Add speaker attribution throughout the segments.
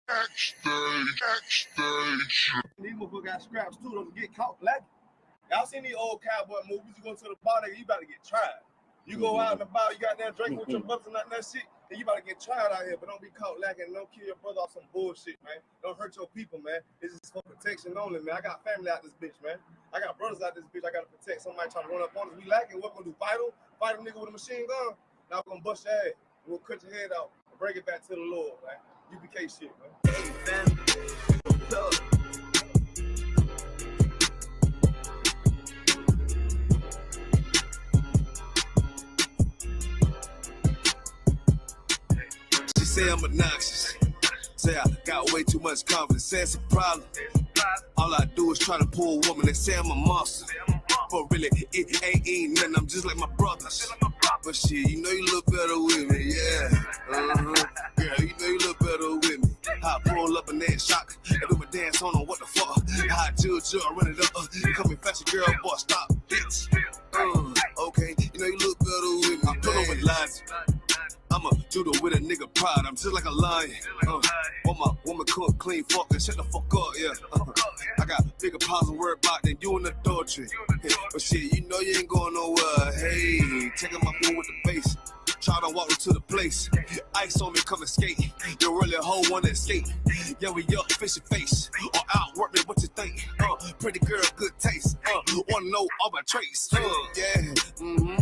Speaker 1: Backstage. These motherfuckers got scraps too, don't get caught lacking. Y'all seen these old cowboy movies? You go to the bar, nigga, you about to get tried. You go out in the bar, you got that drink with your brothers and that shit, and you about to get tried out here, but don't be caught lacking. Don't kill your brother off some bullshit, man. Don't hurt your people, man. This is for protection only, man. I got family out this bitch, man. I got brothers out this bitch. I got to protect. Somebody trying to run up on us. We lacking. What we gonna do? Fight him? Fight a nigga with a machine gun? Now we're gonna bust your ass. We'll cut your head out and bring it back to the Lord, man. UPK shit, man. Hey, fam. Say I'm obnoxious, say I got way too much confidence, say it's a problem. All I do is try to pull a woman and say I'm a monster. But really, it ain't nothing, I'm just like my brothers. But shit, you know you look better with me, yeah. Girl, you know you look better with me. I pull up and then shock, and do my dance on what the fuck. I judge you, I run it up, come in fast, girl, boy, stop, bitch. Okay, you know you look better with me. I pull over lines. I'm a judo with a nigga pride, I'm just like a lion. Want my woman cook, clean, fuck, and shut the fuck up, yeah. I got bigger piles of worry about than you in adultery. But shit, you know you ain't going nowhere. Hey, checking my mood with the bass. Try to walk to the place. Ice on me, come and skate. You really a whole one escape. Yeah, we up, fishy face. Or outwork me, what you think? Pretty girl, good taste. Wanna know all my traits. Yeah,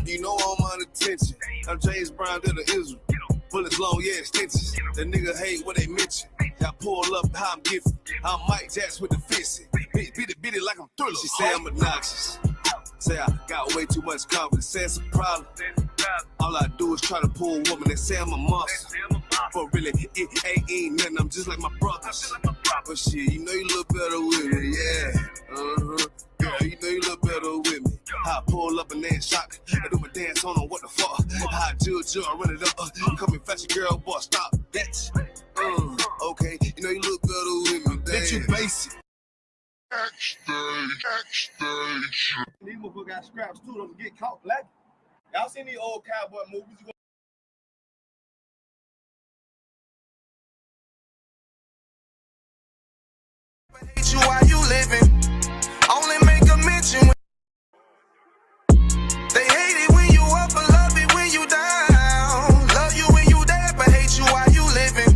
Speaker 1: you know I'm on attention. I'm James Brown to the Israel. Bullets long, yeah, extensions. The nigga hate what they mention. I pull up how I'm gifted. I'm Mike Jackson with the fist. Beat it like I'm Thriller. She say I'm obnoxious. Say I got way too much confidence. Say it's a problem. All I do is try to pull a woman and say I'm a monster. But really, it ain't nothing, I'm just like my brothers. But shit, you know you look better with me, yeah. Girl, you know you look better with me. I pull up and then shock, I do my dance on what the fuck. I judge you, I run it up, come in fast, girl, boy, stop, bitch. Okay, you know you look better with me, bitch, you basic. Backstage. These motherfuckers got scraps too, don't get caught lacking. Y'all seen these old cowboy movies?
Speaker 2: Hate you while you living. Only make a mention when they hate it when you up, but love it when you down. Love you when you dead, but hate you while you living.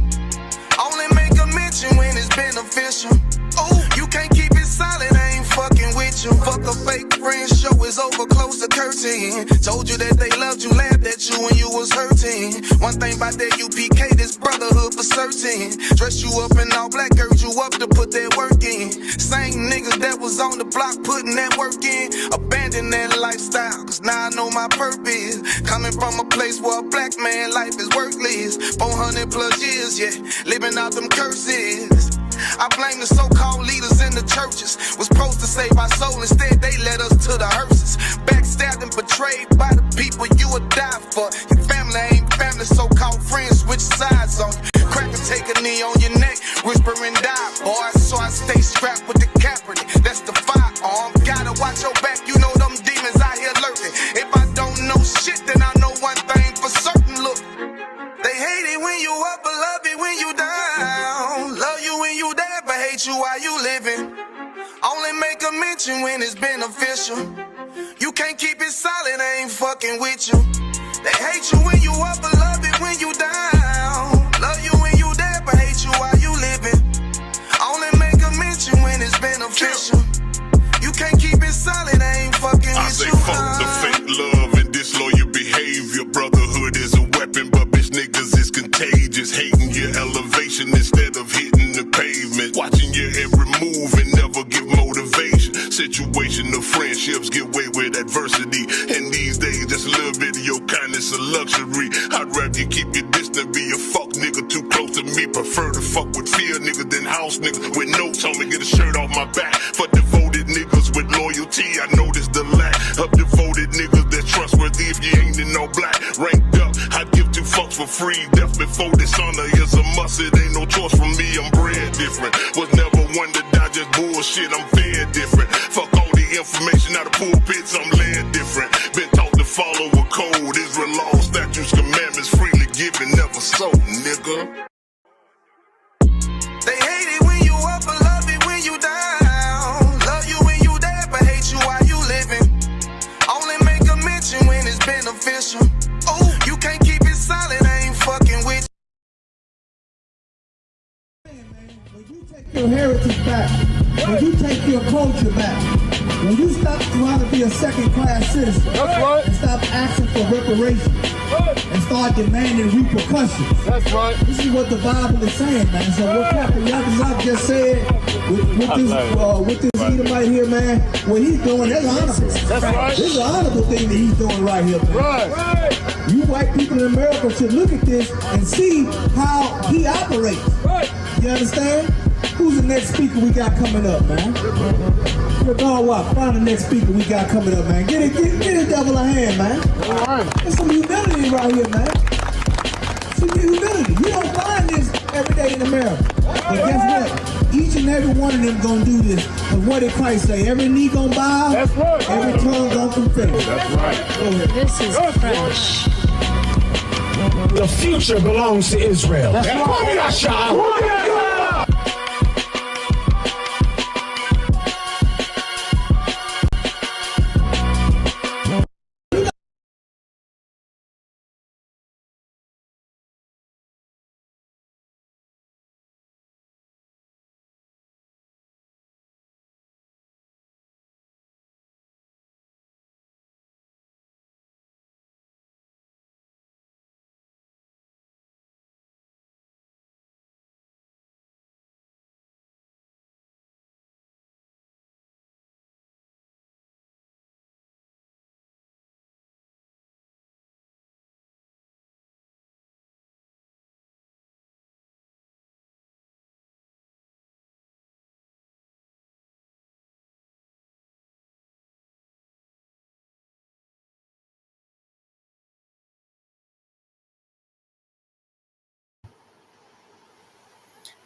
Speaker 2: Only make a mention when it's beneficial. Oh, you can't keep it solid, I ain't fucking with you. Fuck a fake friend, show is over, close the curtain. Told you that they loved you, laughed at you when you was hurting. One thing about that UPK, this brotherhood for certain. Dress you up in all black, urge you up to put that work in. Same niggas that was on the block putting that work in. Abandon that lifestyle, cause now I know my purpose. Coming from a place where a black man life is worthless. 400 plus years, yeah, living out them curses. I blame the so-called leaders in the churches. Was supposed to save our soul, instead they led us to the hearses. Backstabbed and betrayed by the people you would die for. Your family ain't family, so-called friends switch sides on you. Crack and take a knee on your neck, whisper and die, boy. So I stay strapped with the Kaepernick, that's the firearm. Gotta watch your back, you know them demons out here lurking. If I don't know shit, then I know one thing for certain, look. They hate it when you up, but love it when you down. Love you when you dead, but hate you while you living. Only make a mention when it's beneficial. You can't keep it solid, I ain't fucking with you. They hate you when you up, but love it when you down. Love you when you dead, but hate you while you living. Only make a mention when it's beneficial. You can't keep it solid, I ain't fucking with you.
Speaker 3: I say fuck the fake love and disloyal behavior. Brotherhood is a weapon, but bitch niggas is contagious. Hating your elevation instead of hitting the pavement. Watching your every move and never give motivation. Situational friendships get away with adversity. And these days, just a little bit of your kindness a luxury. I'd rather you keep your distance than be a fuck nigga too close to me. Prefer to fuck with fear niggas than house niggas with notes on me. Get a shirt off my back for devoted niggas with loyalty. I noticed the lack of devoted niggas that's trustworthy. If you ain't in no black, ranked up, I'd give two fucks for free. Death before dishonor is a must. It ain't no choice for me. I'm bred different. Was never one to die, just bullshit. I'm fed different. Fuck all the information out of pulpits. I'm led different. Been taught to follow a code. Israel law, statutes, commandments, freely given, never sold, nigga.
Speaker 4: when you take your culture back, when you stop trying to be a second-class citizen,
Speaker 5: That's right.
Speaker 4: and stop asking for reparations, and start demanding repercussions.
Speaker 5: That's right.
Speaker 4: This is what the Bible is saying, man. So what Captain Yakazak just said with this Edomite here, man, what he's doing, that's honorable.
Speaker 5: That's right.
Speaker 4: This is an honorable thing that he's doing right here, man.
Speaker 5: Right.
Speaker 4: You white people in America should look at this and see how he operates.
Speaker 5: Right.
Speaker 4: You understand? Who's the next speaker we got coming up, man? Regard what? Find the next speaker we got coming up, man. Get the devil a hand, man.
Speaker 5: All right.
Speaker 4: There's some humility right here, man. Some humility. You don't find this every day in America. But guess what? Each and every one of them gonna do this. But what did Christ say? Every knee gonna bow.
Speaker 5: That's right.
Speaker 4: Every tongue gonna confess.
Speaker 5: That's right.
Speaker 6: This is fresh.
Speaker 7: The future belongs to Israel.
Speaker 5: That's right.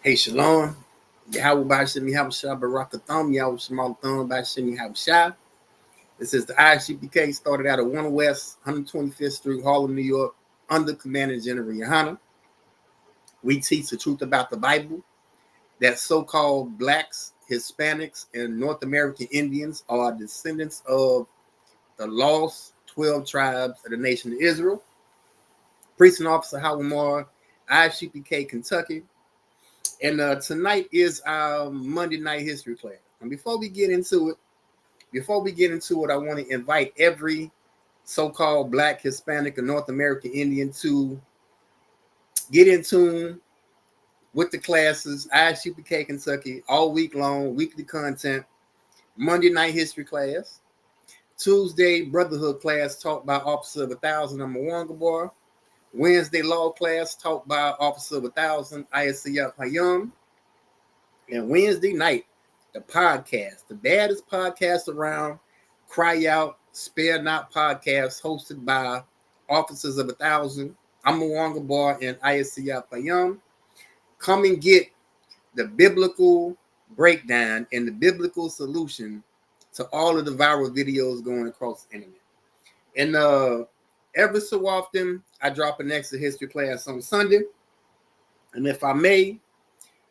Speaker 8: Hey, Shalom. Yahweh Bashim Yahweh Shah Barakatham Yahweh Shemal Thumb Bashim Yahweh Shah. This is the ISUPK, started out at 1 West 125th Street, Harlem, New York, under Commander General Yohana. We teach the truth about the Bible, that so-called blacks, Hispanics, and North American Indians are descendants of the lost 12 tribes of the nation of Israel. Precinct Officer Howard Moore, ISUPK, Kentucky. And tonight is our Monday night history class. And before we get into it, I want to invite every so-called black, Hispanic, or North American Indian to get in tune with the classes, ISUPK, Kentucky, all week long, weekly content. Monday night history class. Tuesday, brotherhood class taught by Officer of 1,000, Mwanga. Wednesday, law class taught by Officer of 1,000, ISUPK. And Wednesday night, the podcast, the baddest podcast around, Cry Out, Spare Not podcast, hosted by Officers of 1,000, Mwanga and ISUPK. Come and get the biblical breakdown and the biblical solution to all of the viral videos going across the internet. And every so often, I drop an extra history class on Sunday. And if I may,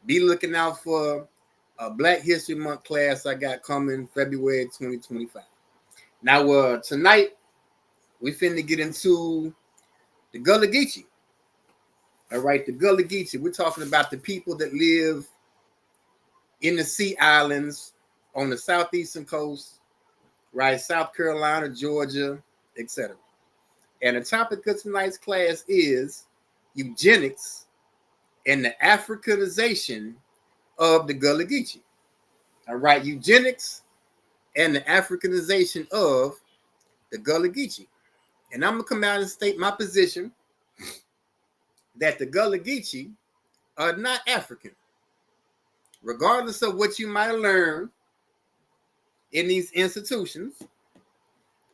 Speaker 8: be looking out for a Black History Month class I got coming February 2025. Now, tonight, we finna get into the Gullah Geechee. All right, the Gullah Geechee. We're talking about the people that live in the Sea Islands on the southeastern coast, right? South Carolina, Georgia, etc. And the topic of tonight's class is eugenics and the Africanization of the Gullah Geechee. All right, eugenics and the Africanization of the Gullah Geechee. And I'm going to come out and state my position that the Gullah Geechee are not African. Regardless of what you might learn in these institutions,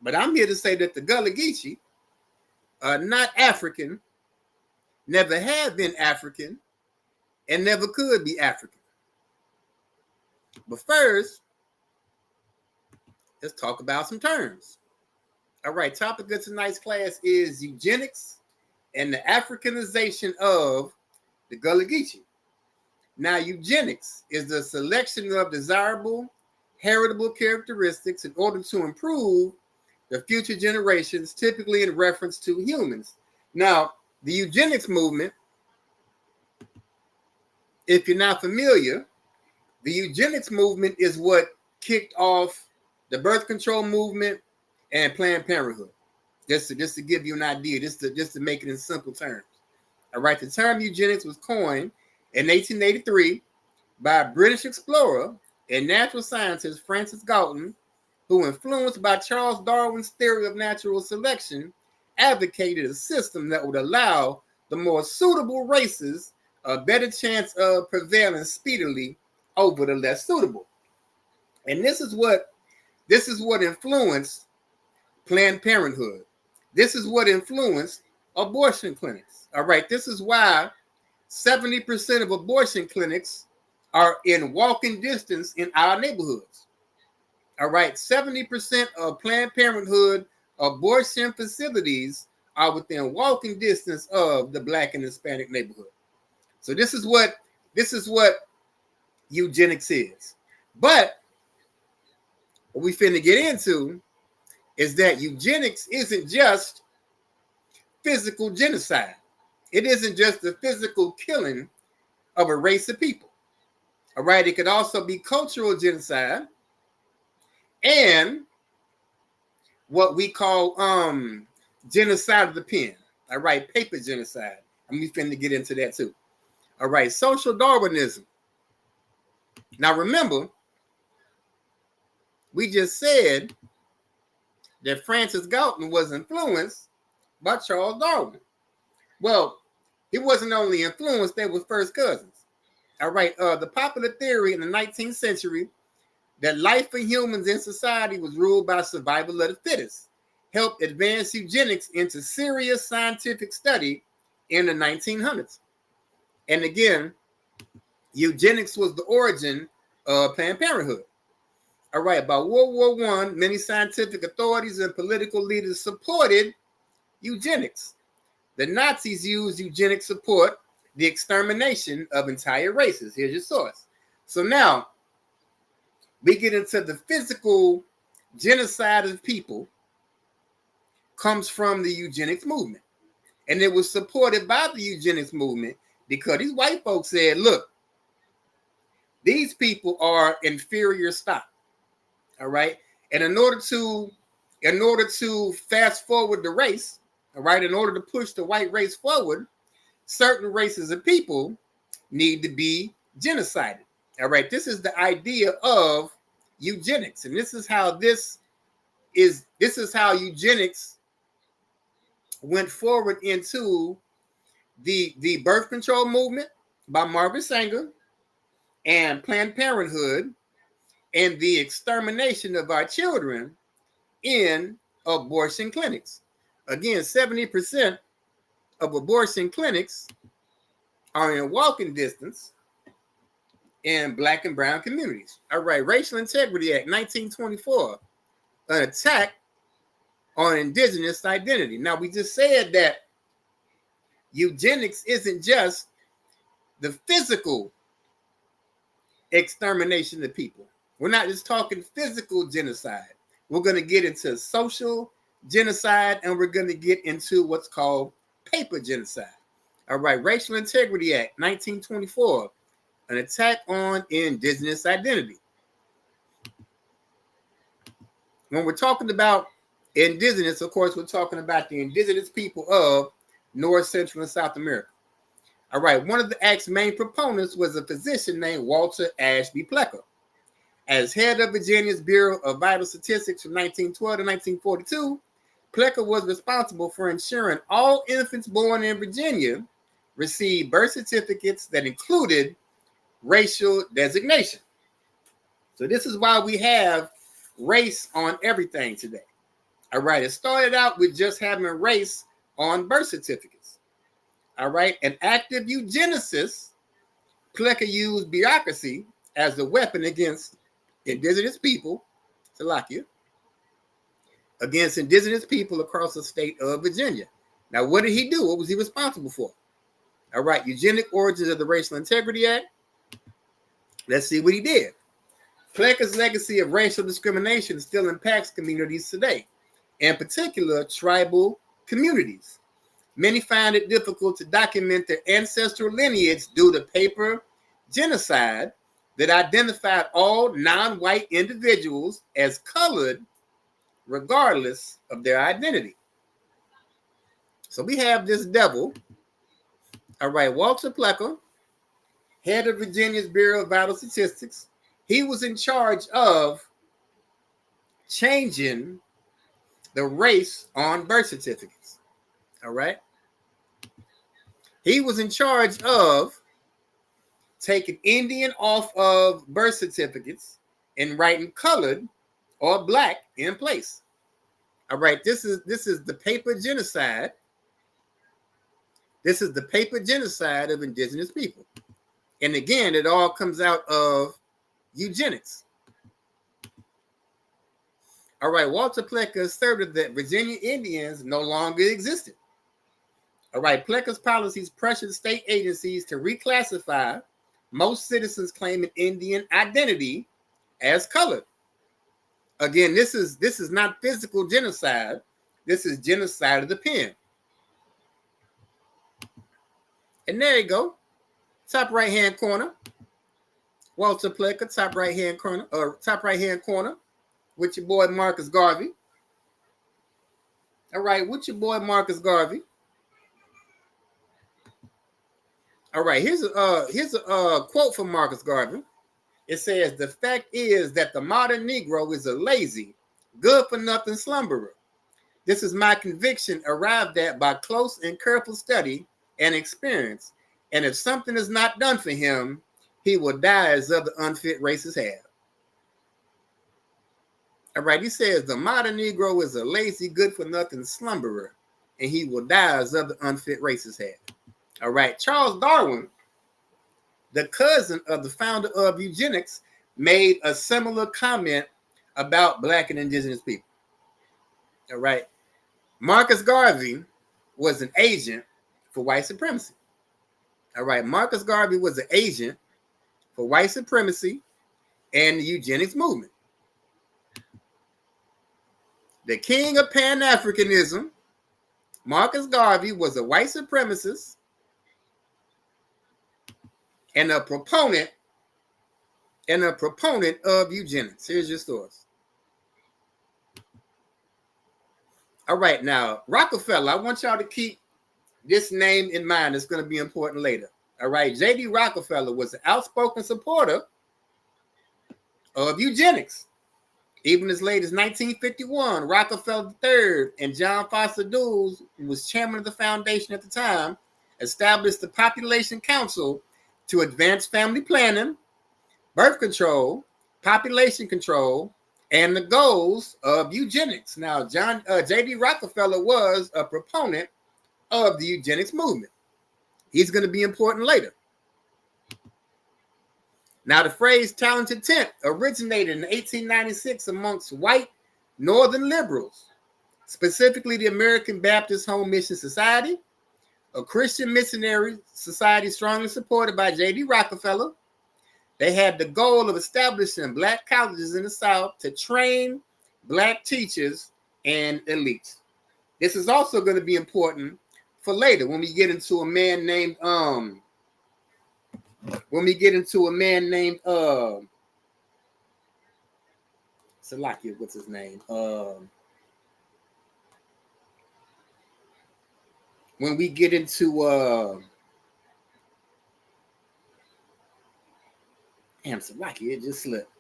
Speaker 8: but I'm here to say that the Gullah Geechee are not African, never have been African, and never could be African. But first, let's talk about some terms. All right, topic of tonight's class is eugenics and the Africanization of the Gullah Geechee. Now, eugenics is the selection of desirable, heritable characteristics in order to improve the future generations, typically in reference to humans. Now, the eugenics movement, if you're not familiar, The eugenics movement is what kicked off the birth control movement and Planned Parenthood. Just to give you an idea, just to make it in simple terms. All right, the term eugenics was coined in 1883 by a British explorer and natural scientist Francis Galton, who, influenced by Charles Darwin's theory of natural selection, advocated a system that would allow the more suitable races a better chance of prevailing speedily over the less suitable. And this is what influenced Planned Parenthood. This is what influenced abortion clinics. All right, this is why 70% of abortion clinics are in walking distance in our neighborhoods. All right, 70% of Planned Parenthood abortion facilities are within walking distance of the Black and Hispanic neighborhood. So this is what eugenics is. But what we finna get into is that eugenics isn't just physical genocide. It isn't just the physical killing of a race of people. All right, it could also be cultural genocide and what we call genocide of the pen. All right, paper genocide. And we finna get into that too. All right, social Darwinism. Now remember, we just said that Francis Galton was influenced by Charles Darwin. Well, he wasn't only influenced, they were first cousins. All right, the popular theory in the 19th century that life for humans in society was ruled by survival of the fittest helped advance eugenics into serious scientific study in the 1900s. And again, eugenics was the origin of Planned Parenthood. All right, by World War I, many scientific authorities and political leaders supported eugenics. The Nazis used eugenics support the extermination of entire races. Here's your source. So now we get into the physical genocide of people comes from the eugenics movement. And it was supported by the eugenics movement because these white folks said, look, these people are inferior stock. All right. And in order to fast forward the race, all right, in order to push the white race forward, certain races of people need to be genocided. All right. This is the idea of eugenics. And this is how eugenics went forward into the birth control movement by Margaret Sanger and Planned Parenthood and the extermination of our children in abortion clinics. Again, 70% of abortion clinics are in walking distance in Black and brown communities. All right, Racial Integrity Act, 1924, an attack on indigenous identity. Now, we just said that eugenics isn't just the physical extermination of people. We're not just talking physical genocide. We're going to get into social genocide, and we're going to get into what's called paper genocide. All right, Racial Integrity Act, 1924, an attack on indigenous identity. When we're talking about indigenous, of course, we're talking about the indigenous people of North, Central, and South America. All right, one of the act's main proponents was a physician named Walter Ashby Plecker. As head of Virginia's Bureau of Vital Statistics from 1912 to 1942, Plecker was responsible for ensuring all infants born in Virginia received birth certificates that included racial designation. So this is why we have race on everything today. All right, it started out with just having race on birth certificates. All right, an active eugenicist, Plecker used bureaucracy as a weapon against indigenous people, Salakia, against indigenous people across the state of Virginia. Now, what did he do? What was he responsible for? All right, eugenic origins of the Racial Integrity Act. Let's see what he did. Plecker's legacy of racial discrimination still impacts communities today, in particular, tribal communities. Many find it difficult to document their ancestral lineage due to paper genocide that identified all non-white individuals as colored regardless of their identity. So we have this devil, all right, Walter Plecker, head of Virginia's Bureau of Vital Statistics. He was in charge of changing the race on birth certificates, all right? He was in charge of taking Indian off of birth certificates and writing colored or black in place. All right, this is the paper genocide. This is the paper genocide of indigenous people. And again, it all comes out of eugenics. All right, Walter Plecker asserted that Virginia Indians no longer existed. All right, Plecker's policies pressured state agencies to reclassify most citizens claiming Indian identity as colored. Again, this is not physical genocide. This is genocide of the pen. And there you go. Top right-hand corner. Walter Plecker, top right-hand corner, with your boy Marcus Garvey. All right, with your boy Marcus Garvey. All right, here's a quote from Marcus Garvey. It says, "The fact is that the modern Negro is a lazy, good-for-nothing slumberer. This is my conviction arrived at by close and careful study and experience. And if something is not done for him, he will die as other unfit races have." All right, he says the modern Negro is a lazy, good-for-nothing slumberer, and he will die as other unfit races have. All right, Charles Darwin, the cousin of the founder of eugenics, made a similar comment about Black and indigenous people. All right, Marcus Garvey was an agent for white supremacy. All right, Marcus Garvey was an agent for white supremacy and the eugenics movement. The king of Pan-Africanism, Marcus Garvey, was a white supremacist and a proponent of eugenics. Here's your source. All right, now Rockefeller, I want y'all to keep this name in mind. It's going to be important later. All right, J.D. Rockefeller was an outspoken supporter of eugenics. Even as late as 1951, Rockefeller III and John Foster Dulles, who was chairman of the foundation at the time, established the Population Council to advance family planning, birth control, population control, and the goals of eugenics. Now, J.D. Rockefeller was a proponent of the eugenics movement. He's going to be important later. Now, the phrase talented tent originated in 1896 amongst white Northern liberals, specifically the American Baptist Home Mission Society, a Christian missionary society strongly supported by J.D. Rockefeller. They had the goal of establishing Black colleges in the South to train Black teachers and elites. This is also going to be important for later when we get into a man named Salakia, what's his name? When we get into Salakia, it just slipped.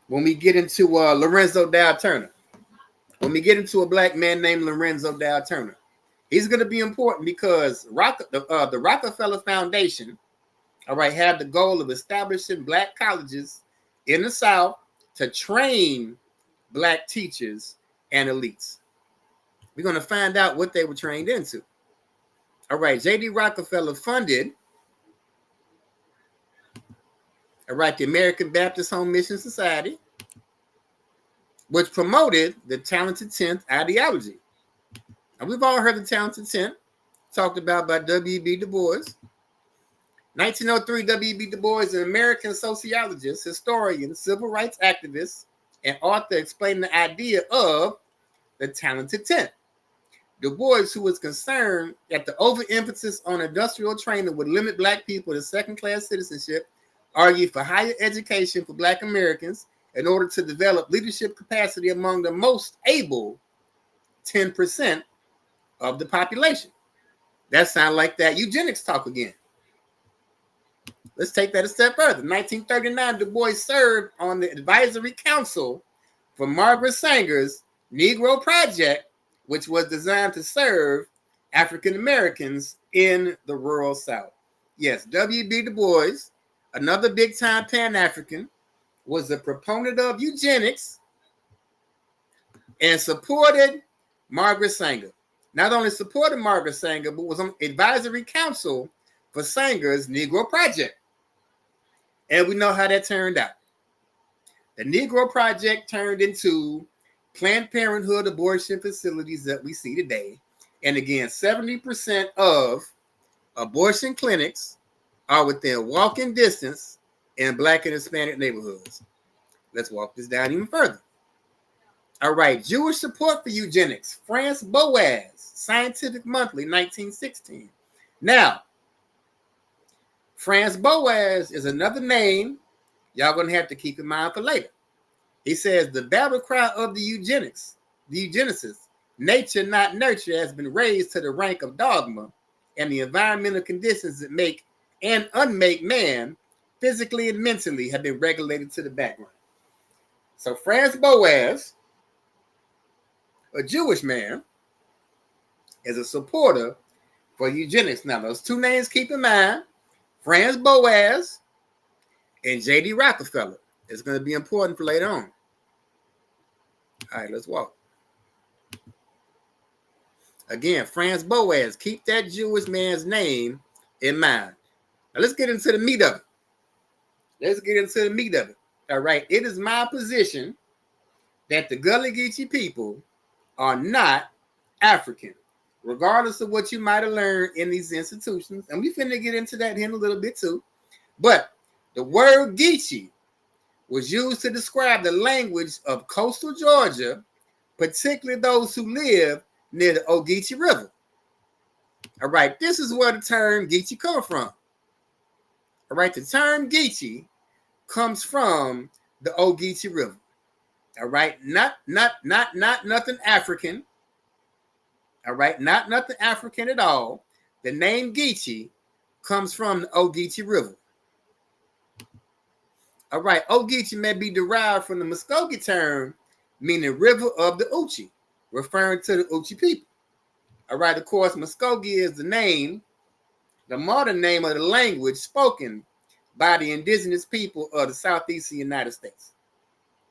Speaker 8: When we get into Lorenzo Dow Turner. When we get into a Black man named Lorenzo Dow Turner, he's going to be important because the Rockefeller Foundation, all right, had the goal of establishing Black colleges in the South to train Black teachers and elites. We're going to find out what they were trained into. All right, J.D. Rockefeller funded, all right, the American Baptist Home Mission Society, which promoted the talented tenth ideology. And we've all heard the talented tenth talked about by W.B. Du Bois. 1903, W.B. Du Bois, an American sociologist, historian, civil rights activist, and author, explained the idea of the talented tenth. Du Bois, who was concerned that the overemphasis on industrial training would limit Black people to second-class citizenship, argued for higher education for Black Americans in order to develop leadership capacity among the most able 10% of the population. That sounds like that eugenics talk again. Let's take that a step further. In 1939, Du Bois served on the advisory council for Margaret Sanger's Negro Project, which was designed to serve African Americans in the rural South. Yes, W.B. Du Bois, another big-time Pan-African, was a proponent of eugenics and supported Margaret Sanger. Not only supported Margaret Sanger, but was on advisory council for Sanger's Negro Project. And we know how that turned out. The Negro Project turned into Planned Parenthood abortion facilities that we see today. And again, 70% of abortion clinics are within walking distance in Black and Hispanic neighborhoods. Let's walk this down even further. All right, Jewish support for eugenics. France Boas, Scientific Monthly, 1916. Now, France Boas is another name y'all gonna have to keep in mind for later. He says the battle cry of the eugenicists, nature not nurture, has been raised to the rank of dogma, and the environmental conditions that make and unmake man physically and mentally have been regulated to the background. So France Boas, a Jewish man, is a supporter for eugenics. Now, those two names keep in mind, France Boas and J.D. Rockefeller. It's going to be important for later on. All right, let's walk. Again, France Boas, keep that Jewish man's name in mind. Now, let's get into the meat of it. All right, it is my position that the Gullah Geechee people are not African, regardless of what you might have learned in these institutions. And we finna get into that here in a little bit too. But the word Geechee was used to describe the language of coastal Georgia, particularly those who live near the Geechee River. All right, this is where the term Geechee comes from. All right, the term Geechee comes from the Geechee River. All right, not nothing African. All right, not nothing African at all. The name Geechee comes from the Geechee River. All right, Geechee may be derived from the Muskogee term, meaning river of the Uchi, referring to the Uchi people. All right, of course, Muskogee is the name, the modern name of the language spoken by the indigenous people of the southeastern United States.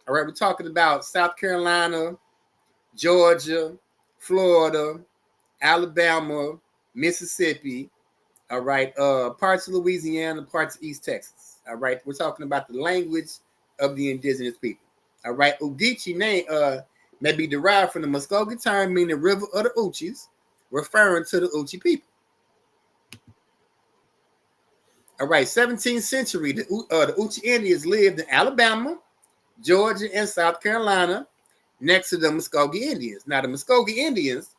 Speaker 8: All right, we're talking about South Carolina, Georgia, Florida, Alabama, Mississippi, all right, parts of Louisiana, parts of East Texas. All right, we're talking about the language of the indigenous people. All right, Geechee name may be derived from the Muskogee term meaning river of the Uchis, referring to the Uchi people. All right, 17th century, the Uchi Indians lived in Alabama, Georgia, and South Carolina next to the Muskogee Indians. Now, the Muskogee Indians,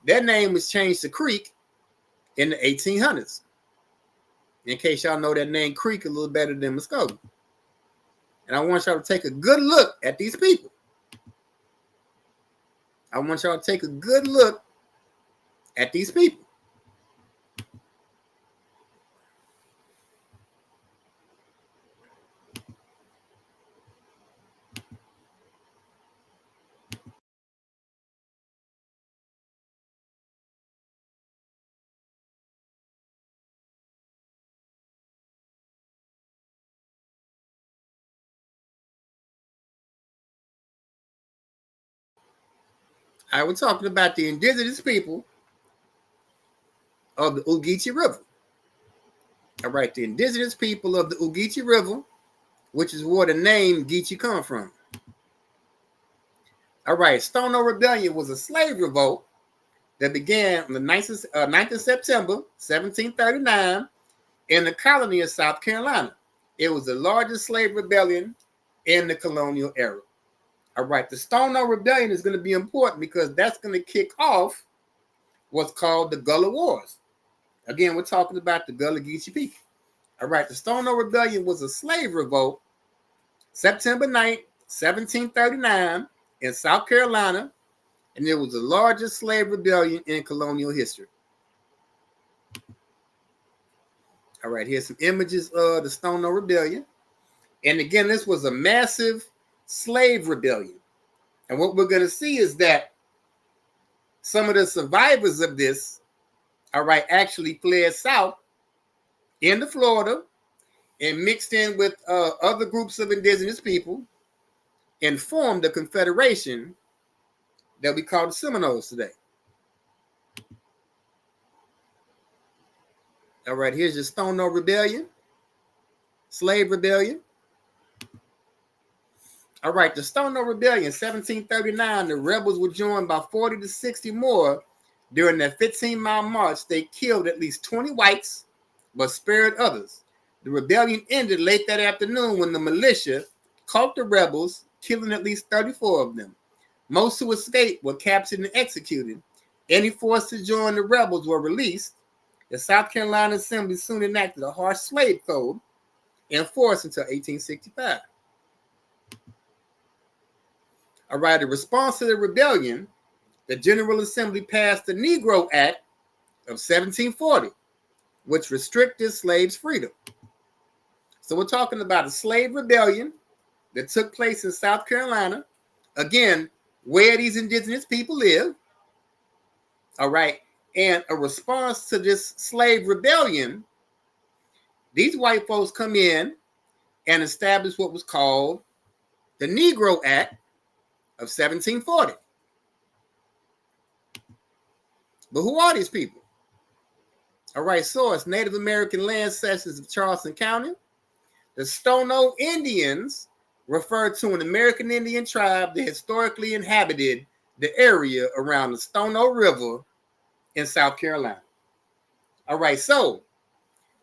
Speaker 8: their name was changed to Creek in the 1800s. In case y'all know that name Creek a little better than Muskogee. And I want y'all to take a good look at these people. I want y'all to take a good look at these people. All right, we're talking about the indigenous people of the Geechee River. All right, the indigenous people of the Geechee River, which is where the name Geechee comes from. All right, Stono Rebellion was a slave revolt that began on the 9th of September, 1739, in the colony of South Carolina. It was the largest slave rebellion in the colonial era. All right, the Stono Rebellion is going to be important because that's going to kick off what's called the Gullah Wars. Again, we're talking about the Gullah Geechee people. All right, the Stono Rebellion was a slave revolt, September 9th, 1739, in South Carolina, and it was the largest slave rebellion in colonial history. All right, here's some images of the Stono Rebellion. And again, this was a massive slave rebellion. And what we're going to see is that some of the survivors of this, all right, actually fled south into Florida and mixed in with other groups of indigenous people and formed a confederation that we call the Seminoles today. All right, here's your Stono Rebellion, slave rebellion. All right, the Stono Rebellion, 1739, the rebels were joined by 40 to 60 more. During their 15-mile march, they killed at least 20 whites, but spared others. The rebellion ended late that afternoon when the militia caught the rebels, killing at least 34 of them. Most who escaped were captured and executed. Any forced to join the rebels were released. The South Carolina Assembly soon enacted a harsh slave code in force until 1865. All right, in response to the rebellion, the General Assembly passed the Negro Act of 1740, which restricted slaves' freedom. So we're talking about a slave rebellion that took place in South Carolina, again, where these indigenous people live. All right, and a response to this slave rebellion, these white folks come in and establish what was called the Negro Act of 1740. But who are these people? All right, source, Native American land cessions of Charleston County. The Stono Indians refer to an American Indian tribe that historically inhabited the area around the Stono River in South Carolina. All right, so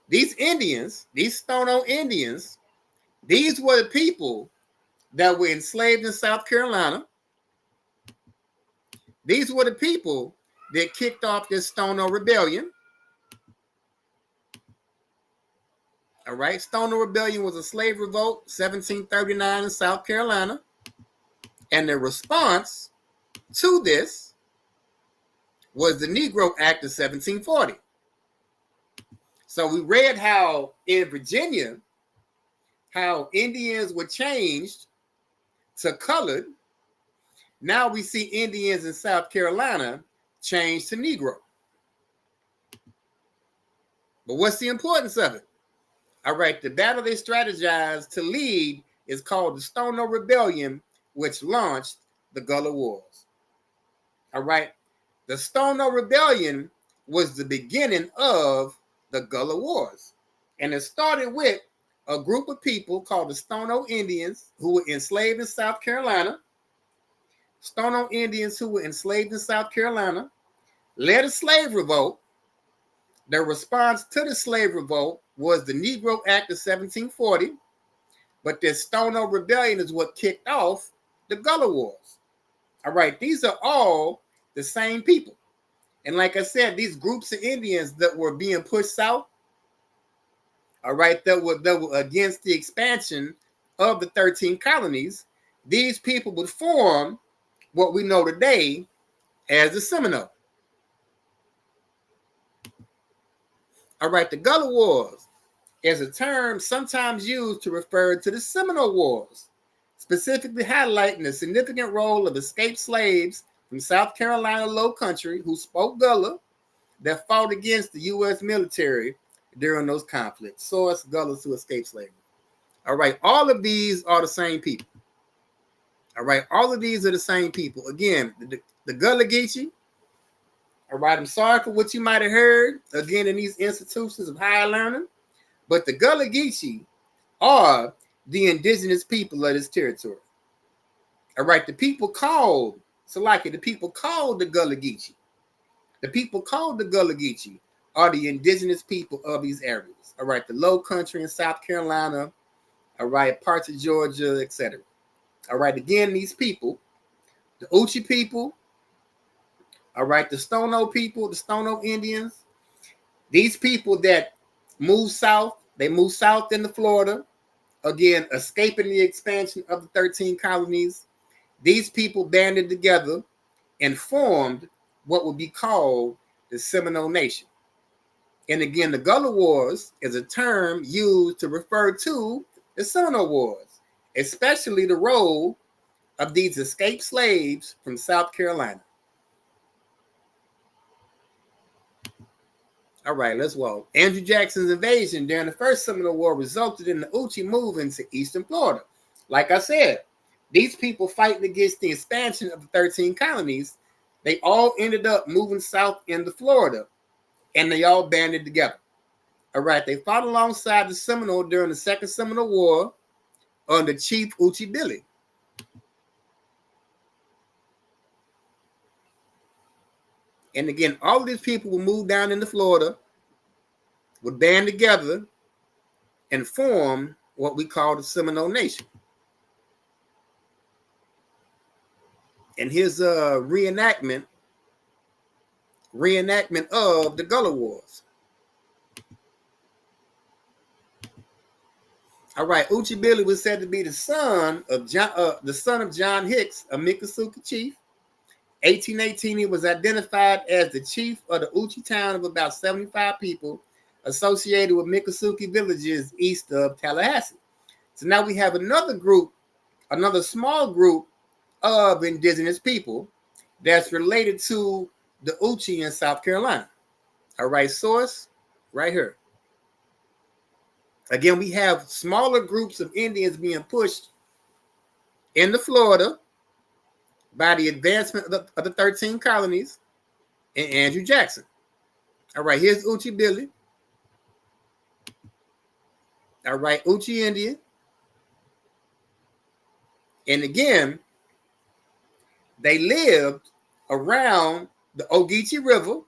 Speaker 8: these Indians, these Stono Indians, these were the people that were enslaved in South Carolina. These were the people that kicked off this Stono Rebellion. All right, Stono Rebellion was a slave revolt, 1739 in South Carolina. And the response to this was the Negro Act of 1740. So we read how in Virginia, how Indians were changed to colored. Now we see Indians in South Carolina changed to Negro. But what's the importance of it? All right, the battle they strategized to lead is called the Stono Rebellion, which launched the Gullah Wars. All right, the Stono Rebellion was the beginning of the Gullah Wars. And it started with a group of people called the Stono Indians who were enslaved in South Carolina. Stono Indians who were enslaved in South Carolina led a slave revolt. Their response to the slave revolt was the Negro Act of 1740, but this Stono Rebellion is what kicked off the Gullah Wars. All right, these are all the same people. And like I said, these groups of Indians that were being pushed south, all right, that were against the expansion of the 13 colonies, these people would form what we know today as the Seminole. All right, the Gullah Wars is a term sometimes used to refer to the Seminole Wars, specifically highlighting the significant role of escaped slaves from South Carolina Low Country who spoke Gullah that fought against the U.S. military during those conflicts. Source, Gullahs who escaped slavery. All right, all of these are the same people. All right, all of these are the same people. Again, the Gullah Geechee. All right, I'm sorry for what you might have heard, again, in these institutions of higher learning, but the Gullah Geechee are the indigenous people of this territory. All right, the people called, Salaki, the people called the Gullah Geechee. The people called the Gullah Geechee are the indigenous people of these areas. All right, the Low Country in South Carolina, all right, parts of Georgia, etc. All right, again, these people, the Geechee people, all right, the Stono people, the Stono Indians, these people that moved south They moved south into Florida, again, escaping the expansion of the 13 colonies. These people banded together and formed what would be called the Seminole Nation. And again, the Gullah Wars is a term used to refer to the Seminole Wars, especially the role of these escaped slaves from South Carolina. All right, let's walk. Andrew Jackson's invasion during the first Seminole War resulted in the Geechee moving to eastern Florida. Like I said, these people fighting against the expansion of the 13 colonies, they all ended up moving south into Florida, and they all banded together. All right, they fought alongside the Seminole during the Second Seminole War under Chief Geechee Billy. And again, all of these people would move down into Florida, would band together, and form what we call the Seminole Nation. And here's a reenactment of the Gullah Wars. All right, Geechee Billy was said to be the son of John Hicks, a Miccosukee chief. 1818, he was identified as the chief of the Geechee town of about 75 people associated with Miccosukee villages east of Tallahassee. So now we have another small group of indigenous people that's related to the Geechee in South Carolina. All right, source right here. Again, we have smaller groups of Indians being pushed into Florida by the advancement of the 13 colonies and Andrew Jackson. All right, here's Geechee Billy. All right, Geechee Indian. And again, they lived around the Ogeechee River,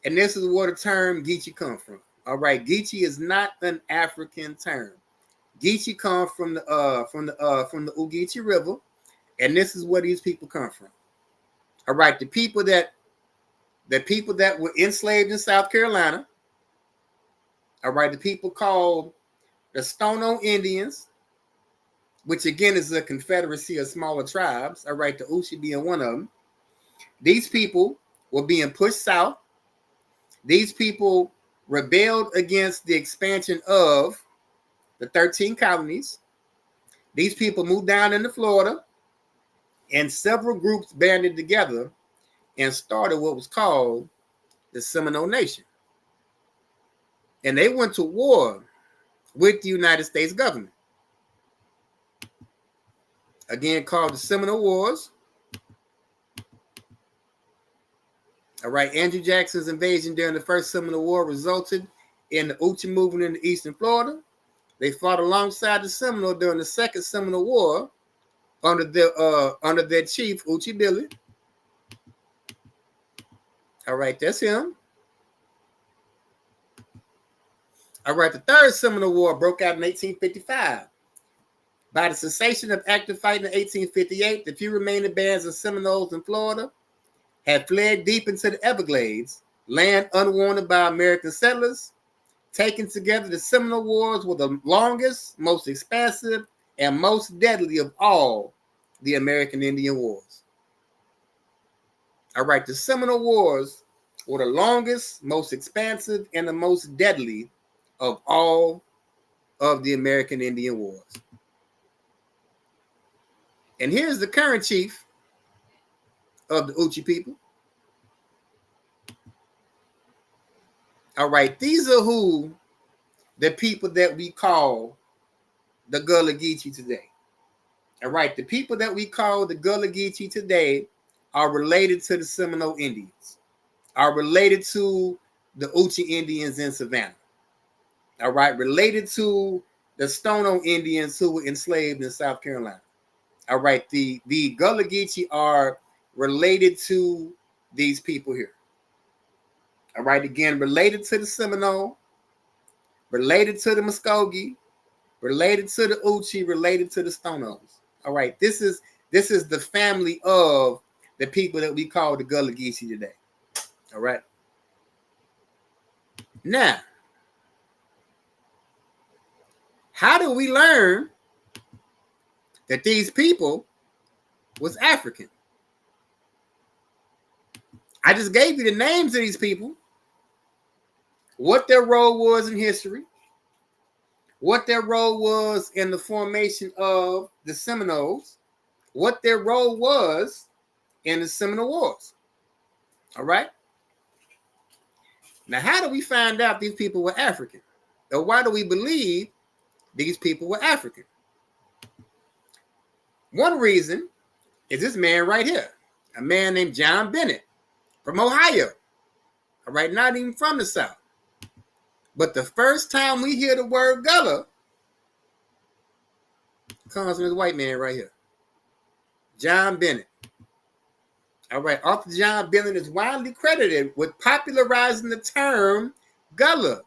Speaker 8: and this is where the term Geechee comes from. All right, Geechee is not an African term. Geechee comes from the Ogeechee River, and this is where these people come from. All right, the people that were enslaved in South Carolina. All right, the people called the Stono Indians, which again is a confederacy of smaller tribes. All right, the Geechee being one of them. These people were being pushed south. These people rebelled against the expansion of the 13 colonies. These people moved down into Florida, and several groups banded together and started what was called the Seminole Nation. And they went to war with the United States government. Again, called the Seminole Wars. All right, Andrew Jackson's invasion during the first Seminole War resulted in the Geechee movement into eastern Florida. They fought alongside the Seminole during the Second Seminole War under their chief, Geechee Billy. All right, that's him. All right, the Third Seminole War broke out in 1855. By the cessation of active fighting in 1858, the few remaining bands of Seminoles in Florida had fled deep into the Everglades, land unwarned by American settlers. Taken together, the Seminole Wars were the longest, most expansive, and most deadly of all the American Indian Wars. All right, the Seminole Wars were the longest, most expansive, and the most deadly of all of the American Indian Wars. And here's the current chief of the Geechee people. All right, these are the people that we call the Gullah Geechee today. All right, the people that we call the Gullah Geechee today are related to the Seminole Indians, are related to the Geechee Indians in Savannah. All right, related to the Stono Indians who were enslaved in South Carolina. All right, the Gullah Geechee are related to these people here. All right, again, related to the Seminole, related to the Muskogee, related to the Geechee, related to the Stonos. All right, this is the family of the people that we call the Gullah Geechee today. All right. Now, How do we learn that these people was African? I just gave you the names of these people, what their role was in history, what their role was in the formation of the Seminoles, what their role was in the Seminole Wars. All right? Now, how do we find out these people were African? Or why do we believe these people were African? One reason is this man right here, a man named John Bennett from Ohio. All right, not even from the South. But the first time we hear the word Gullah comes from this white man right here, John Bennett. All right, Author John Bennett is widely credited with popularizing the term Gullah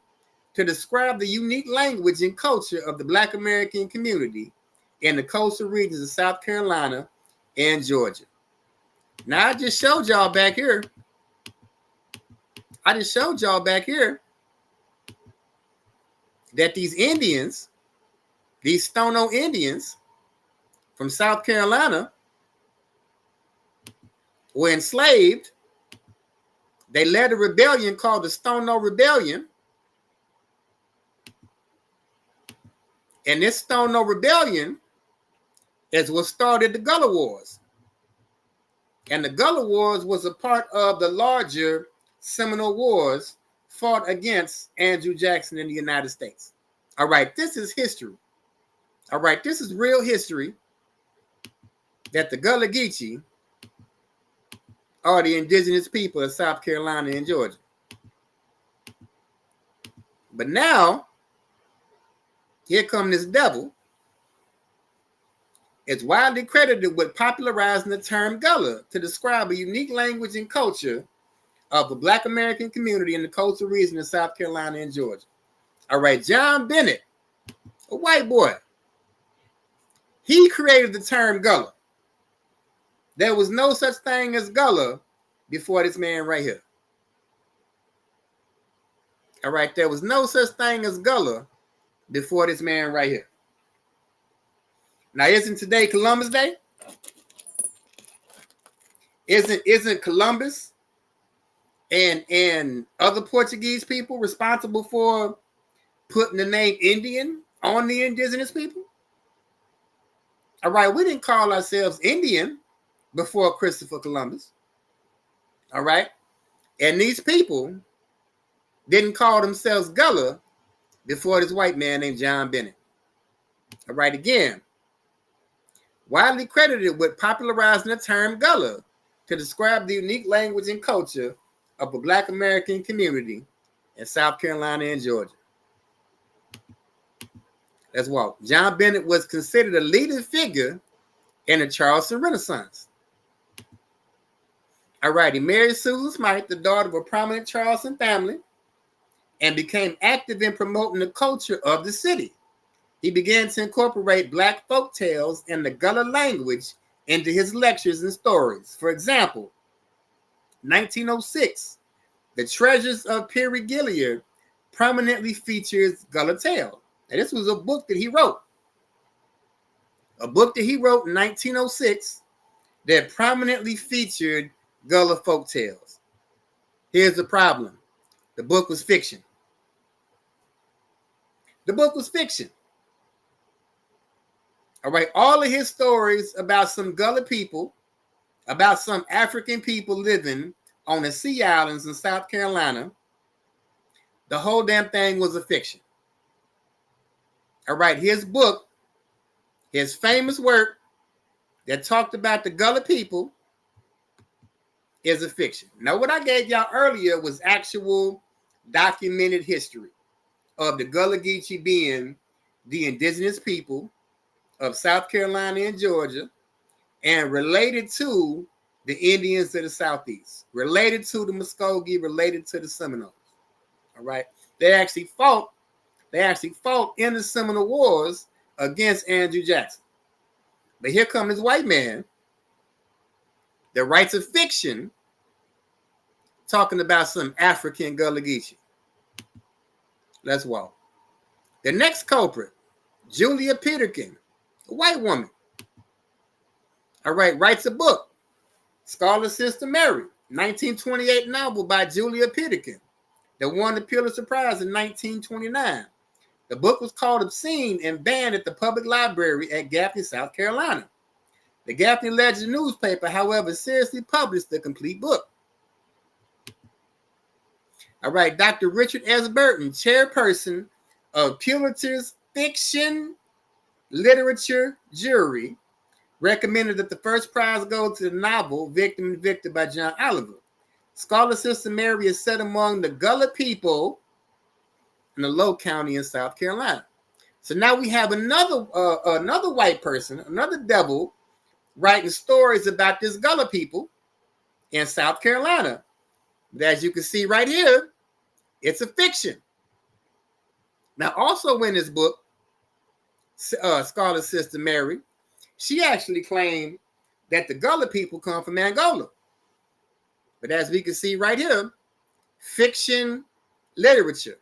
Speaker 8: to describe the unique language and culture of the Black American community in the coastal regions of South Carolina and Georgia. Now, I just showed y'all back here. That these Indians, these Stono Indians from South Carolina, were enslaved. They led a rebellion called the Stono Rebellion. And this Stono Rebellion is what started the Gullah Wars. And the Gullah Wars was a part of the larger Seminole Wars fought against Andrew Jackson in the United States. All right, this is history. All right, this is real history that the Gullah Geechee are the indigenous people of South Carolina and Georgia. But now, here comes this devil. It's widely credited with popularizing the term Gullah to describe a unique language and culture of the Black American community in the coastal region of South Carolina and Georgia. All right, John Bennett, a white boy, he created the term Gullah. There was no such thing as Gullah before this man right here. All right, there was no such thing as Gullah before this man right here. Now, isn't today Columbus Day? Isn't Columbus and other Portuguese people responsible for putting the name Indian on the indigenous people? All right, we didn't call ourselves Indian before Christopher Columbus. All right, and these people didn't call themselves Gullah before this white man named John Bennett. All right, again, widely credited with popularizing the term Gullah to describe the unique language and culture of the Black American community in South Carolina and Georgia. Let's walk. John Bennett was considered a leading figure in the Charleston Renaissance. All right, he married Susan Smythe, the daughter of a prominent Charleston family, and became active in promoting the culture of the city. He began to incorporate Black folk tales and the Gullah language into his lectures and stories. For example, 1906, The Treasures of Peary Gilead prominently features Gullah tale. And this was a book that he wrote. A book that he wrote in 1906 that prominently featured Gullah folk tales. Here's the problem. The book was fiction. The book was fiction. All right, all of his stories about some Gullah people, about some African people living on the Sea Islands in South Carolina, the whole damn thing was a fiction. All right, his book, his famous work that talked about the Gullah people is a fiction. Now, what I gave y'all earlier was actual documented history of the Gullah Geechee being the indigenous people of South Carolina and Georgia, and related to the Indians of the Southeast, related to the Muskogee, related to the Seminoles. All right, they actually fought in the Seminole Wars against Andrew Jackson. But here comes this white man that writes a fiction talking about some African Gullah Geechee. Let's walk. The next culprit, Julia Peterkin, a white woman, all right, writes a book, Scarlet Sister Mary, 1928 novel by Julia Peterkin that won the Pulitzer Prize in 1929. The book was called Obscene and banned at the public library at Gaffney, South Carolina. The Gaffney Ledger newspaper, however, seriously published the complete book. All right, Dr. Richard S. Burton, chairperson of Pulitzer's fiction literature jury, recommended that the first prize go to the novel Victim and Victor by John Oliver. Scarlet Sister Mary is set among the Gullah people in the Low County in South Carolina. So now we have another white person, another devil, writing stories about this Gullah people in South Carolina. But as you can see right here, it's a fiction. Now, also in this book, Scarlet Sister Mary, she actually claimed that the Gullah people come from Angola. But as we can see right here, fiction literature.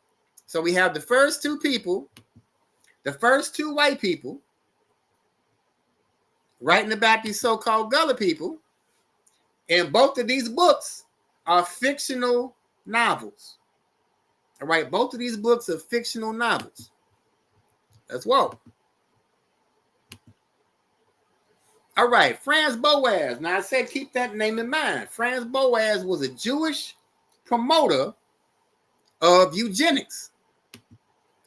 Speaker 8: So we have the first two people, the first two white people, writing about these so-called Gullah people. And both of these books are fictional novels. All right, both of these books are fictional novels as well. All right, Franz Boas. Now I said keep that name in mind. Franz Boas was a Jewish promoter of eugenics.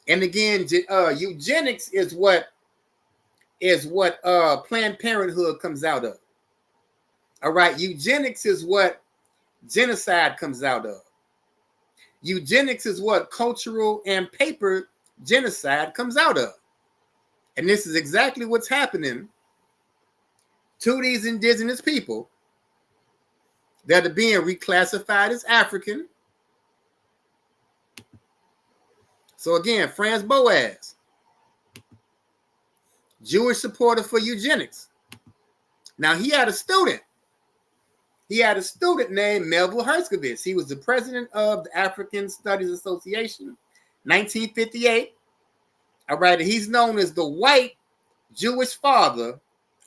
Speaker 8: And again, eugenics is what Planned Parenthood comes out of. All right, eugenics is what genocide comes out of. Eugenics is what cultural and paper genocide comes out of. And this is exactly what's happening to these indigenous people that are being reclassified as African. So again, Franz Boas, Jewish supporter for eugenics. Now he had a student. He had a student named Melville Herskovitz. He was the president of the African Studies Association, 1958. All right, and he's known as the white Jewish father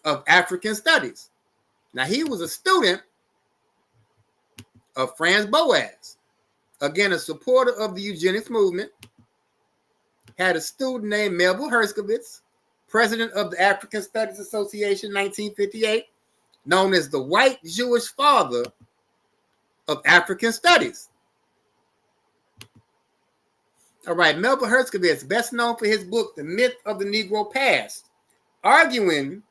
Speaker 8: of African studies. Now he was a student of Franz Boas. Again, a supporter of the eugenics movement. Had a student named Melville Herskovitz, president of the African Studies Association, 1958, known as the white Jewish father of African studies. All right, Melville Herskovitz, best known for his book, The Myth of the Negro Past, arguing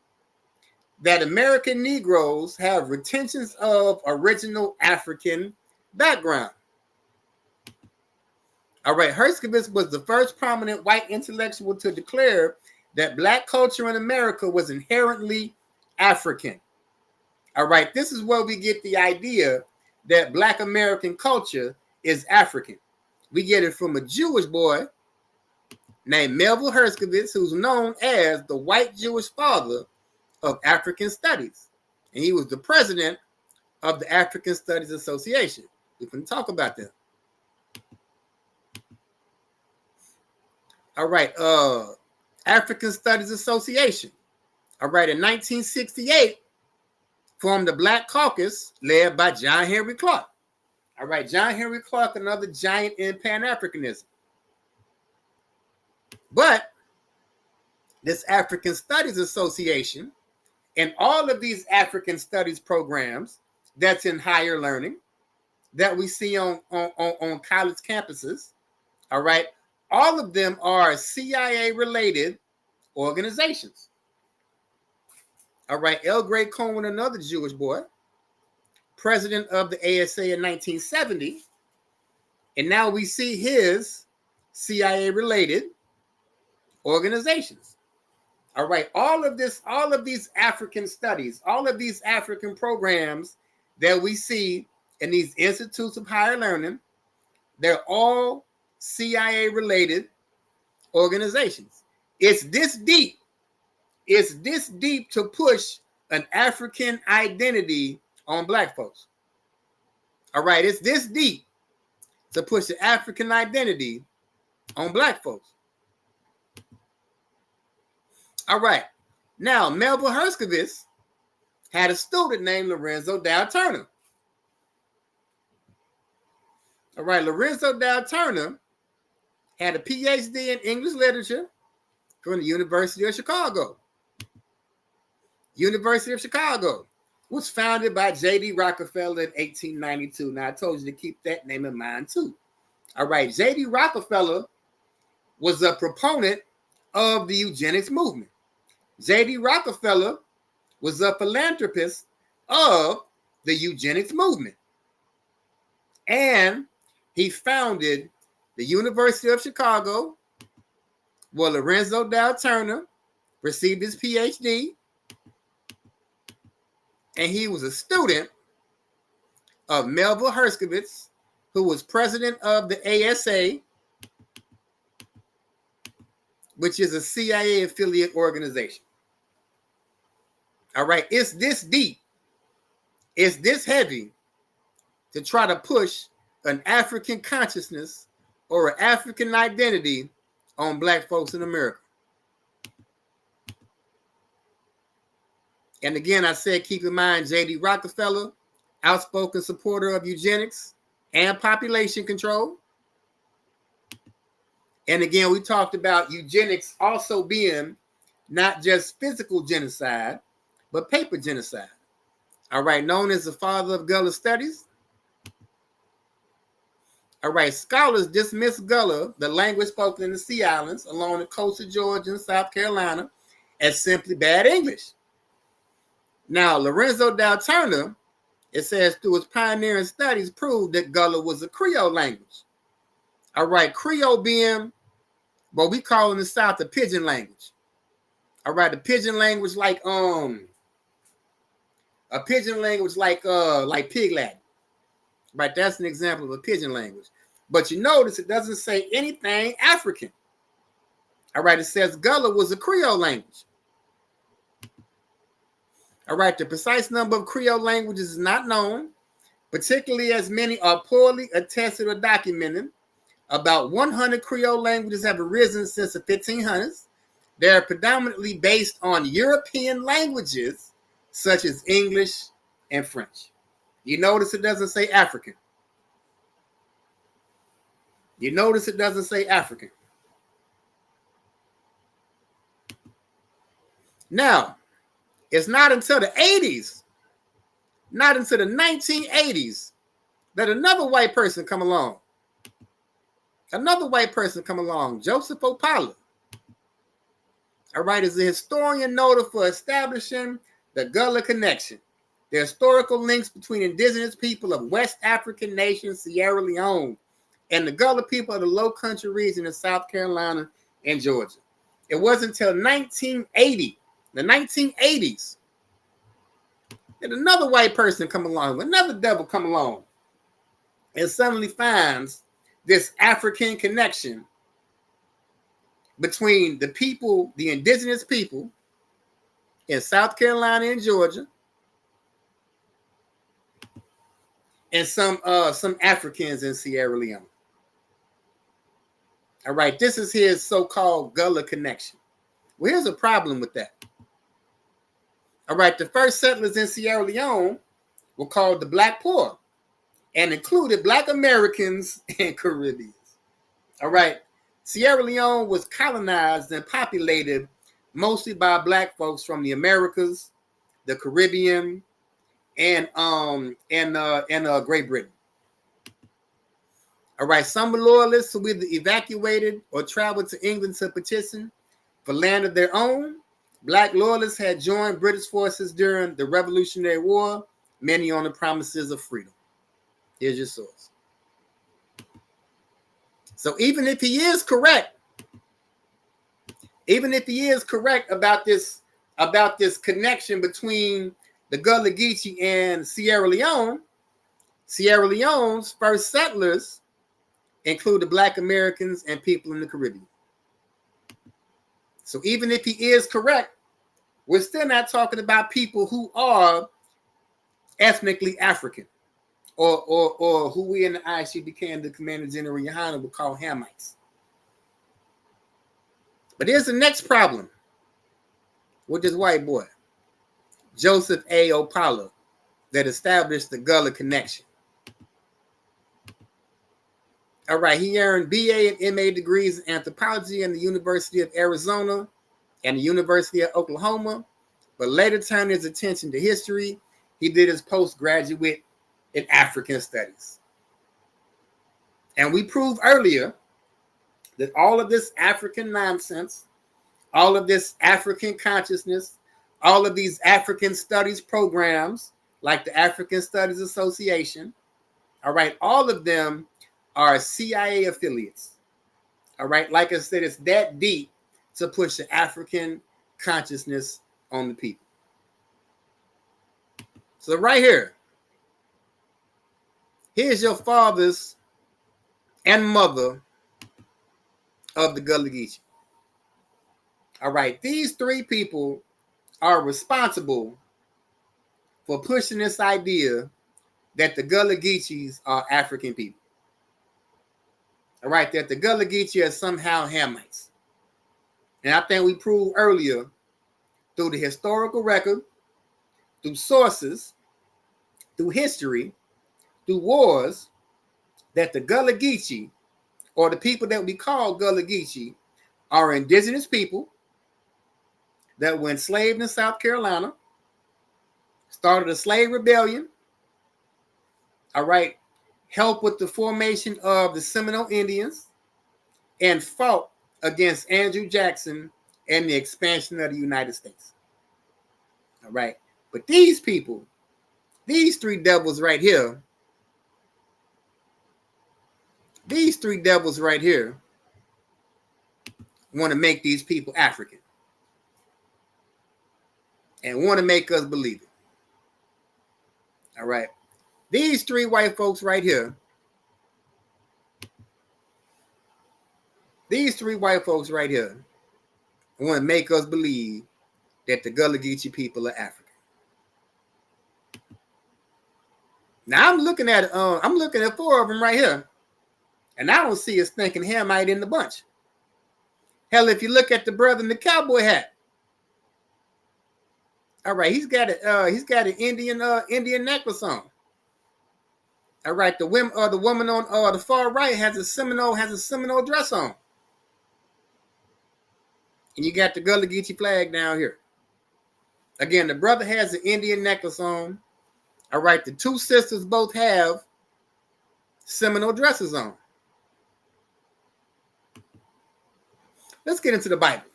Speaker 8: that American Negroes have retentions of original African background. All right, Herskovitz was the first prominent white intellectual to declare that Black culture in America was inherently African. All right, this is where we get the idea that Black American culture is African. We get it from a Jewish boy named Melville Herskovitz, who's known as the white Jewish father of African studies. And he was the president of the African Studies Association. We can talk about that. All right, African Studies Association. All right, in 1968, formed the Black Caucus led by John Henry Clark. All right, John Henry Clark, another giant in Pan-Africanism. But this African Studies Association and all of these African studies programs that's in higher learning that we see on college campuses, all right, all of them are CIA-related organizations. All right, L. Gray Cohen, another Jewish boy, president of the ASA in 1970, and now we see his CIA-related organizations. All right, all of these African studies, all of these African programs that we see in these institutes of higher learning, they're all CIA-related organizations. It's this deep. It's this deep to push an African identity on Black folks. All right, it's this deep to push the African identity on Black folks. All right. Now, Melville Herskovitz had a student named Lorenzo Dow Turner. All right, Lorenzo Dow Turner had a PhD in English literature from the University of Chicago. University of Chicago was founded by J.D. Rockefeller in 1892. Now, I told you to keep that name in mind, too. All right, J.D. Rockefeller was a proponent of the eugenics movement. J.D. Rockefeller was a philanthropist of the eugenics movement. And he founded the University of Chicago, where Lorenzo Dow Turner received his PhD. And he was a student of Melville Herskovitz, who was president of the ASA, which is a CIA affiliate organization. All right, it's this deep, it's this heavy to try to push an African consciousness or an African identity on Black folks in America. And again, I said, keep in mind, J.D. Rockefeller, outspoken supporter of eugenics and population control. And again, we talked about eugenics also being not just physical genocide, but paper genocide. All right, known as the father of Gullah studies. All right, scholars dismiss Gullah, the language spoken in the Sea Islands along the coast of Georgia and South Carolina, as simply bad English. Now, Lorenzo Dow Turner, it says, through his pioneering studies, proved that Gullah was a Creole language. All right, Creole being what we call in the South the pidgin language. All right, the pidgin language like Pig Latin. Right, that's an example of a pidgin language. But you notice it doesn't say anything African. All right, it says Gullah was a Creole language. All right, the precise number of Creole languages is not known, particularly as many are poorly attested or documented. About 100 Creole languages have arisen since the 1500s. They are predominantly based on European languages, such as English and French. You notice it doesn't say African. You notice it doesn't say African. Now, it's not until the 80s, not until the 1980s, that another white person come along. Another white person come along, Joseph Opala. All right, is a historian noted for establishing the Gullah connection, the historical links between indigenous people of West African nation Sierra Leone and the Gullah people of the Low Country region of South Carolina and Georgia. It wasn't until 1980, the 1980s, that another white person come along, another devil come along, and suddenly finds this African connection between the people, the indigenous people in South Carolina and Georgia, and some Africans in Sierra Leone. All right, this is his so-called Gullah connection. Well, here's a problem with that. All right, the first settlers in Sierra Leone were called the Black Poor and included Black Americans and Caribbeans. All right, Sierra Leone was colonized and populated mostly by Black folks from the Americas, the Caribbean, and Great Britain. All right, some loyalists who either evacuated or traveled to England to petition for land of their own. Black loyalists had joined British forces during the Revolutionary War, many on the promises of freedom. Here's your source. So even if he is correct, about this connection between the Gullah Geechee and Sierra Leone, Sierra Leone's first settlers included Black Americans and people in the Caribbean. So even if he is correct, we're still not talking about people who are ethnically African, or who we in the ISUPK and the Commander General Yohana would call Hamites. But here's the next problem. with this white boy, Joseph A. Opala, that established the Gullah connection. All right, he earned BA and MA degrees in anthropology in the University of Arizona and the University of Oklahoma, but later turned his attention to history. He did his postgraduate in African studies. And we proved earlier that all of this African nonsense, all of this African consciousness, all of these African studies programs, like the African Studies Association, all right, all of them are CIA affiliates. All right, like I said, it's that deep to push the African consciousness on the people. So right here, here's your fathers and mother of the Gullah Geechee. All right, these three people are responsible for pushing this idea that the Gullah Geechees are African people. All right, that the Gullah Geechee are somehow Hamites. And I think we proved earlier through the historical record, through sources, through history, through wars, that the Gullah Geechee, or the people that we call Gullah Geechee, are indigenous people that were enslaved in South Carolina, started a slave rebellion, all right, helped with the formation of the Seminole Indians, and fought against Andrew Jackson and the expansion of the United States. All right, but these people, these three devils right here, want to make these people African and want to make us believe it. All right, these three white folks right here, want to make us believe that the Gullah Geechee people are African. Now I'm looking at four of them right here, and I don't see a stinking Hamite in the bunch. Hell, if you look at the brother in the cowboy hat, all right, he's got an Indian necklace on. All right, the woman on the far right has a Seminole dress on, and you got the Gullah Geechee flag down here. Again, the brother has an Indian necklace on. All right, the two sisters both have Seminole dresses on. Let's get into the Bible.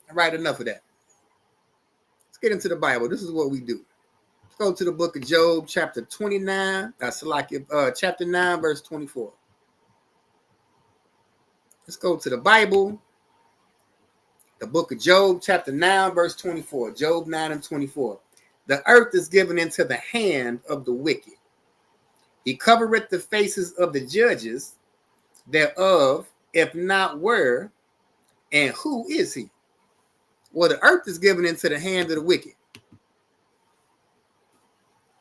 Speaker 8: All right, enough of that. Let's get into the Bible. This is what we do. Let's go to the book of Job, chapter 29. Chapter 9, verse 24. Let's go to the Bible. The book of Job, chapter 9, verse 24. Job 9 and 24. The earth is given into the hand of the wicked. He covereth the faces of the judges thereof, if not where, and who is he? Well, the earth is given into the hand of the wicked.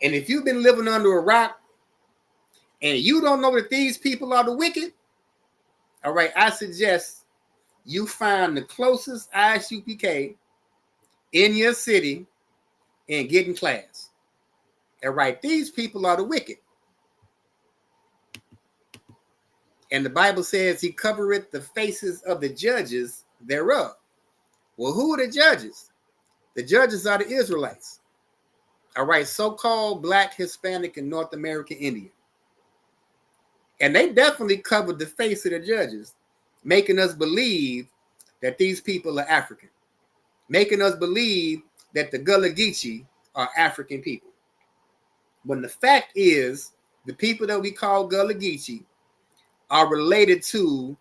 Speaker 8: And if you've been living under a rock and you don't know that these people are the wicked, all right, I suggest you find the closest ISUPK in your city and get in class. All right, these people are the wicked. And the Bible says he covereth the faces of the judges thereof. Well, who are the judges? The judges are the Israelites. All right, so-called Black, Hispanic, and North American Indian. And they definitely covered the face of the judges, making us believe that these people are African, making us believe that the Gullah Geechee are African people. When the fact is, the people that we call Gullah Geechee are related to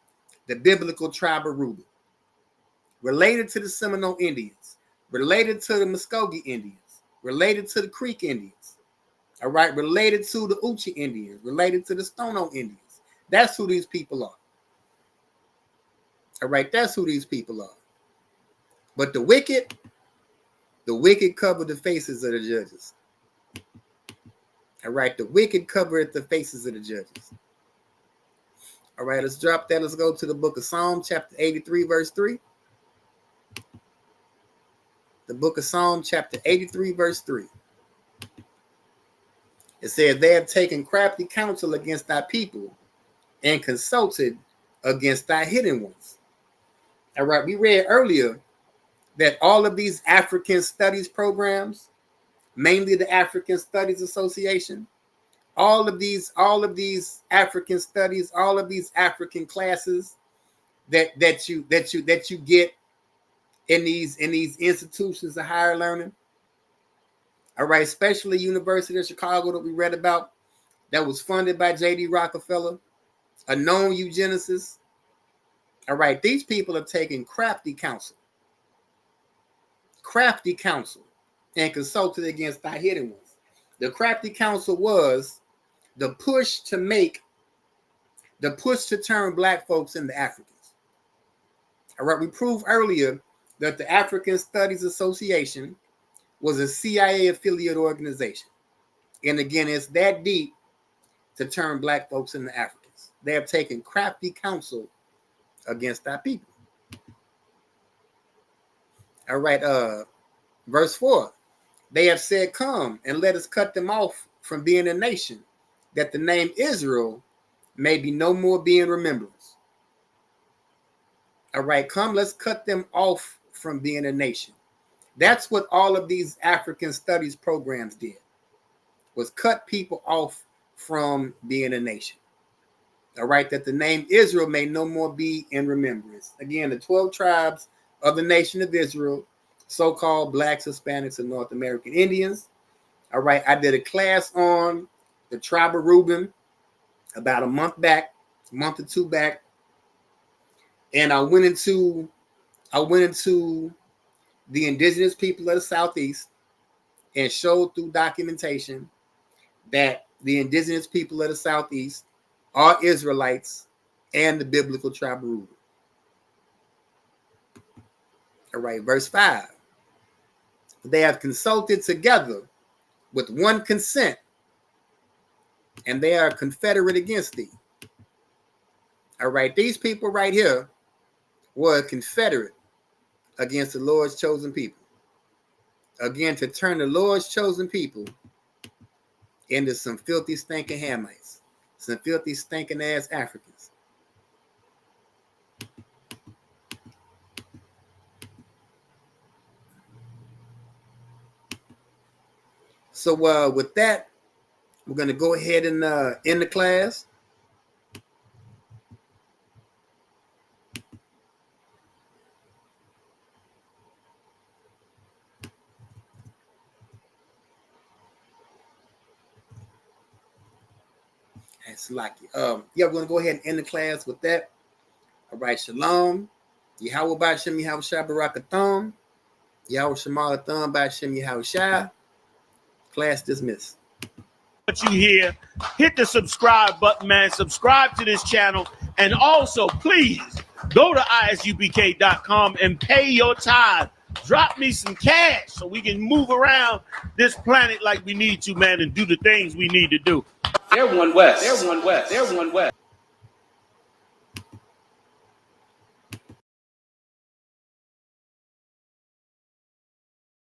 Speaker 8: the biblical tribe of Reuben, related to the Seminole Indians, related to the Muskogee Indians, related to the Creek Indians, all right, related to the Uchi Indians, related to the Stono Indians. That's who these people are. All right, that's who these people are. But the wicked cover the faces of the judges. All right, the wicked cover the faces of the judges. All right, let's drop that. Let's go to the book of Psalm, chapter 83, verse 3. The book of Psalms, chapter 83, verse 3. It says, they have taken crafty counsel against thy people and consulted against thy hidden ones. All right, we read earlier that all of these African studies programs, mainly the African Studies Association, all of these African studies, all of these African classes that you get in these institutions of higher learning. All right, especially University of Chicago that we read about, that was funded by J.D. Rockefeller, a known eugenicist. All right, these people are taking crafty counsel, and consulted against thy hidden ones. The crafty counsel was the push to turn black folks into Africans. All right, we proved earlier that the African Studies Association was a CIA affiliate organization. And again, it's that deep to turn black folks into Africans. They have taken crafty counsel against our people. All right, verse 4. They have said, come and let us cut them off from being a nation, that the name Israel may be no more be in remembrance. All right, come, let's cut them off from being a nation. That's what all of these African studies programs did, was cut people off from being a nation. All right, that the name Israel may no more be in remembrance. Again, the 12 tribes of the nation of Israel, so-called blacks, Hispanics, and North American Indians. All right, I did a class on the tribe of Reuben about a month or two back, and I went into the indigenous people of the Southeast and showed through documentation that the indigenous people of the Southeast are Israelites and the biblical tribe of Reuben. All right, verse 5. They have consulted together with one consent, and they are confederate against thee. All right, these people right here were confederate against the Lord's chosen people. Again, to turn the Lord's chosen people into some filthy, stinking Hamites, some filthy, stinking ass Africans. So with that, we're going to go ahead and end the class. Yeah, we're going to go ahead and end the class with that. All right, shalom. Yahweh B'Shem Yahweh Shai Barakatham. Yahweh Shemar Thumb B'Shem Yahweh Shai. Class dismissed.
Speaker 5: What you hear, hit the subscribe button, man. Subscribe to this channel. And also, please, go to ISUPK.com and pay your tithe. Drop me some cash so we can move around this planet like we need to, man, and do the things we need to do.
Speaker 6: They're one West. They're one West. They're one West.